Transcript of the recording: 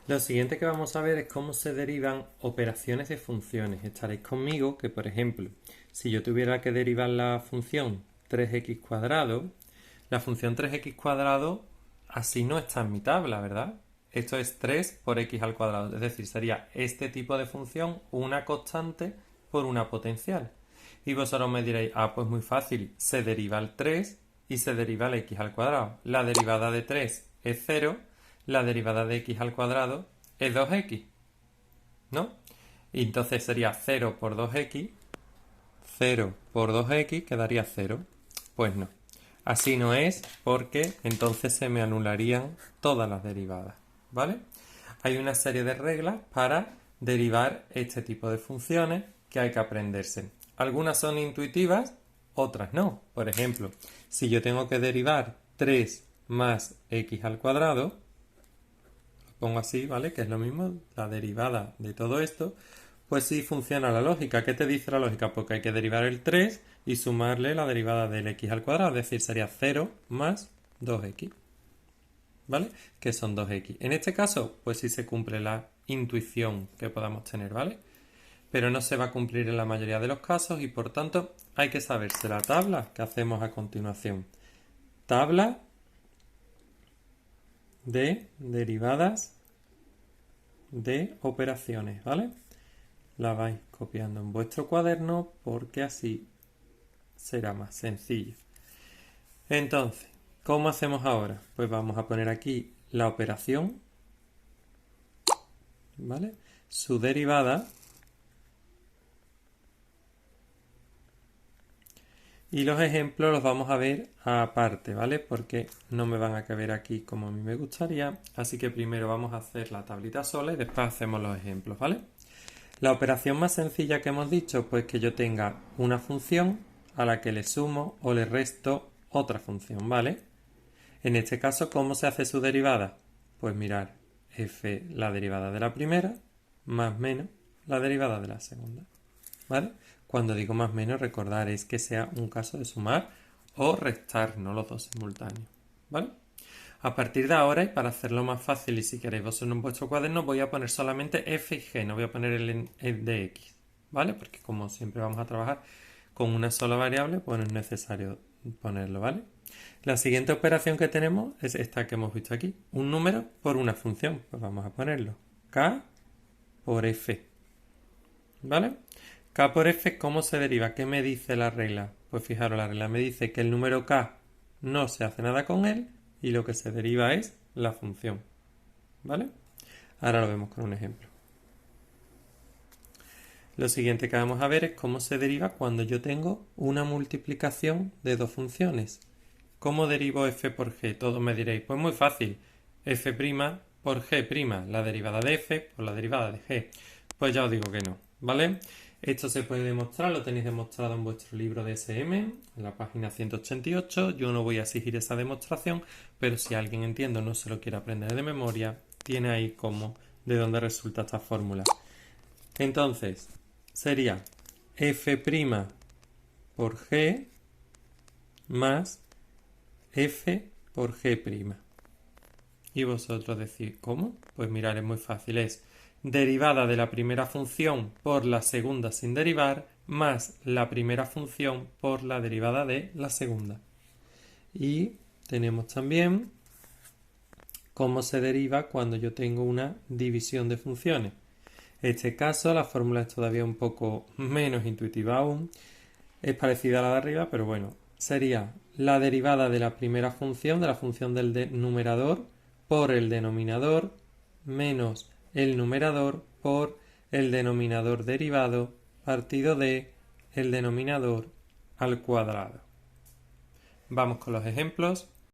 Lo siguiente que vamos a ver es cómo se derivan operaciones de funciones. Estaréis conmigo que, por ejemplo, si yo tuviera que derivar la función 3x cuadrado, la función 3x cuadrado así no está en mi tabla, ¿verdad? Esto es 3 por x al cuadrado, es decir, sería este tipo de función una constante por una potencial. Y vosotros me diréis, pues muy fácil, se deriva el 3 y se deriva el x al cuadrado. La derivada de 3 es 0, la derivada de x al cuadrado es 2x, ¿no? Y entonces sería 0 por 2x, 0 por 2x quedaría 0. Pues no. Así no es porque entonces se me anularían todas las derivadas, ¿vale? Hay una serie de reglas para derivar este tipo de funciones que hay que aprenderse. Algunas son intuitivas, otras no. Por ejemplo, si yo tengo que derivar 3 más x al cuadrado, lo pongo así, ¿vale? Que es lo mismo, la derivada de todo esto, pues sí funciona la lógica. ¿Qué te dice la lógica? Porque hay que derivar el 3 y sumarle la derivada del x al cuadrado, es decir, sería 0 más 2x, ¿vale? Que son 2x. En este caso, pues sí se cumple la intuición que podamos tener, ¿vale? Pero no se va a cumplir en la mayoría de los casos y por tanto hay que saberse la tabla que hacemos a continuación. Tabla de derivadas de operaciones, ¿vale? La vais copiando en vuestro cuaderno porque así será más sencillo. Entonces, ¿cómo hacemos ahora? Pues vamos a poner aquí la operación, ¿vale? Su derivada y los ejemplos los vamos a ver aparte, ¿vale? Porque no me van a caber aquí como a mí me gustaría, así que primero vamos a hacer la tablita sola y después hacemos los ejemplos, ¿vale? La operación más sencilla que hemos dicho, pues que yo tenga una función a la que le sumo o le resto otra función, ¿vale? En este caso, ¿cómo se hace su derivada? Pues mirar, f la derivada de la primera más menos la derivada de la segunda, ¿vale? Cuando digo más menos, recordar es que sea un caso de sumar o restar, no los dos simultáneos, ¿vale? A partir de ahora, y para hacerlo más fácil, y si queréis vosotros en vuestro cuaderno, voy a poner solamente f y g, no voy a poner el de x, ¿vale? Porque como siempre vamos a trabajar con una sola variable, pues no es necesario ponerlo, ¿vale? La siguiente operación que tenemos es esta que hemos visto aquí, un número por una función, pues vamos a ponerlo, k por f, ¿vale? K por f, ¿cómo se deriva? ¿Qué me dice la regla? Pues fijaros, la regla me dice que el número k no se hace nada con él y lo que se deriva es la función, ¿vale? Ahora lo vemos con un ejemplo. Lo siguiente que vamos a ver es cómo se deriva cuando yo tengo una multiplicación de dos funciones. ¿Cómo derivo f por g? Todos me diréis, pues muy fácil, f' por g', la derivada de f por la derivada de g. Pues ya os digo que no, ¿vale? Esto se puede demostrar, lo tenéis demostrado en vuestro libro de SM, en la página 188. Yo no voy a exigir esa demostración, pero si alguien entiende o no se lo quiere aprender de memoria, tiene ahí cómo, de dónde resulta esta fórmula. Entonces, sería f' por g más f por g'. Y vosotros decís, ¿cómo? Pues mirar, es muy fácil. Es derivada de la primera función por la segunda sin derivar más la primera función por la derivada de la segunda. Y tenemos también cómo se deriva cuando yo tengo una división de funciones. En este caso la fórmula es todavía un poco menos intuitiva aún. Es parecida a la de arriba, pero bueno, sería la derivada de la primera función, de la función del numerador, por el denominador, menos el numerador por el denominador derivado partido de el denominador al cuadrado. Vamos con los ejemplos.